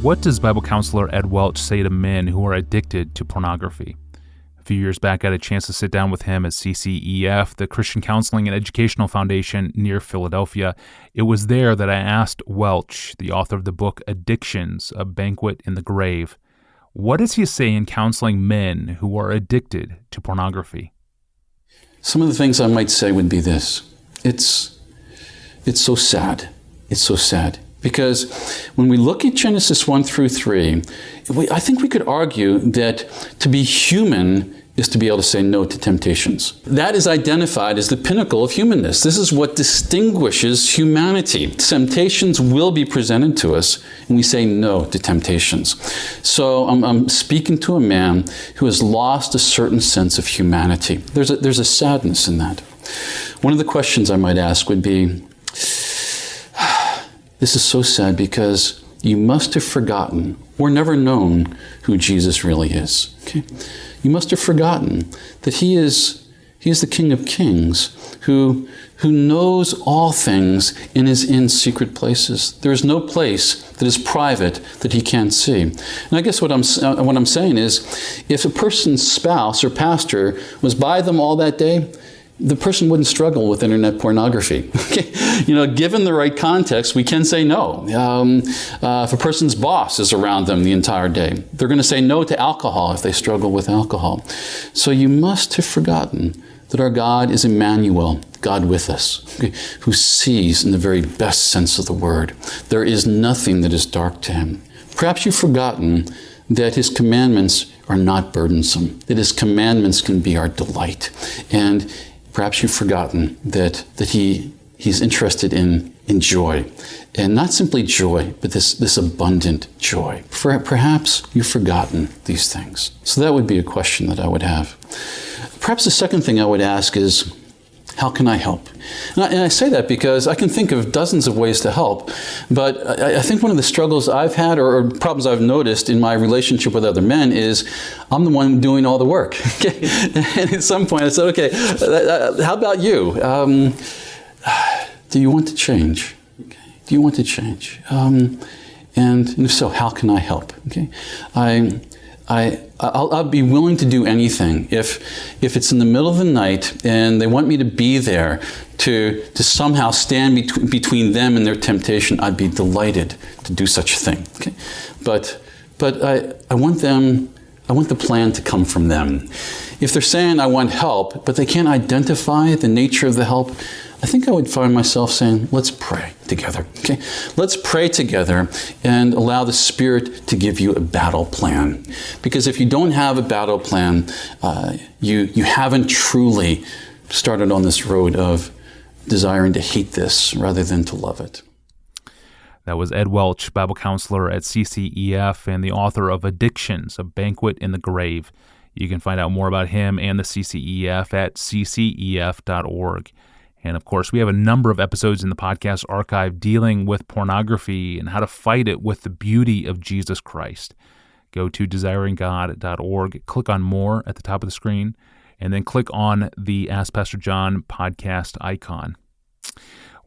What does Bible counselor Ed Welch say to men who are addicted to pornography? A few years back, I had a chance to sit down with him at CCEF, the Christian Counseling and Educational Foundation near Philadelphia. It was there that I asked Welch, the author of the book Addictions, A Banquet in the Grave, what does he say in counseling men who are addicted to pornography? Some of the things I might say would be this. It's so sad. It's so sad. Because when we look at Genesis 1 through 3, I think we could argue that to be human is to be able to say no to temptations. That is identified as the pinnacle of humanness. This is what distinguishes humanity. Temptations will be presented to us, and we say no to temptations. So I'm speaking to a man who has lost a certain sense of humanity. There's a sadness in that. One of the questions I might ask would be, this is so sad because you must have forgotten or never known who Jesus really is. Okay? You must have forgotten that He is the King of Kings who knows all things and is in secret places. There is no place that is private that He can't see. And I guess what I'm saying is, if a person's spouse or pastor was by them all that day, the person wouldn't struggle with internet pornography. Okay? Given the right context, we can say no. If a person's boss is around them the entire day, they're going to say no to alcohol if they struggle with alcohol. So you must have forgotten that our God is Emmanuel, God with us, okay, who sees in the very best sense of the word. There is nothing that is dark to Him. Perhaps you've forgotten that His commandments are not burdensome, that His commandments can be our delight. And perhaps you've forgotten that He's interested in joy. And not simply joy, but this abundant joy. Perhaps you've forgotten these things. So that would be a question that I would have. Perhaps the second thing I would ask is, how can I help? And I say that because I can think of dozens of ways to help, but I think one of the struggles I've had or problems I've noticed in my relationship with other men is I'm the one doing all the work. Okay? And at some point I said, okay, how about you? Do you want to change? Okay. Do you want to change? And if so, how can I help? Okay, I'll be willing to do anything if it's in the middle of the night and they want me to be there to somehow stand between them and their temptation. I'd be delighted to do such a thing. Okay, but I want the plan to come from them. If they're saying I want help, but they can't identify the nature of the help, I think I would find myself saying, let's pray together. Okay? Let's pray together and allow the Spirit to give you a battle plan. Because if you don't have a battle plan, you haven't truly started on this road of desiring to hate this rather than to love it. That was Ed Welch, Bible counselor at CCEF and the author of Addictions, A Banquet in the Grave. You can find out more about him and the CCEF at ccef.org. And of course, we have a number of episodes in the podcast archive dealing with pornography and how to fight it with the beauty of Jesus Christ. Go to desiringgod.org, click on More at the top of the screen, and then click on the Ask Pastor John podcast icon.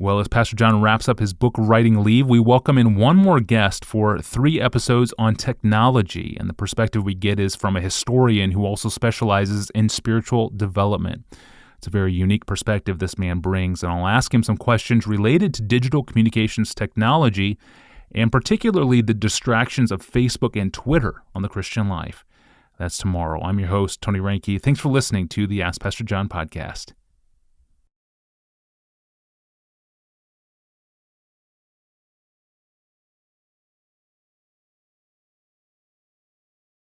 Well, as Pastor John wraps up his book writing leave, we welcome in one more guest for 3 episodes on technology. And the perspective we get is from a historian who also specializes in spiritual development. It's a very unique perspective this man brings, and I'll ask him some questions related to digital communications technology, and particularly the distractions of Facebook and Twitter on the Christian life. That's tomorrow. I'm your host, Tony Reinke. Thanks for listening to the Ask Pastor John podcast.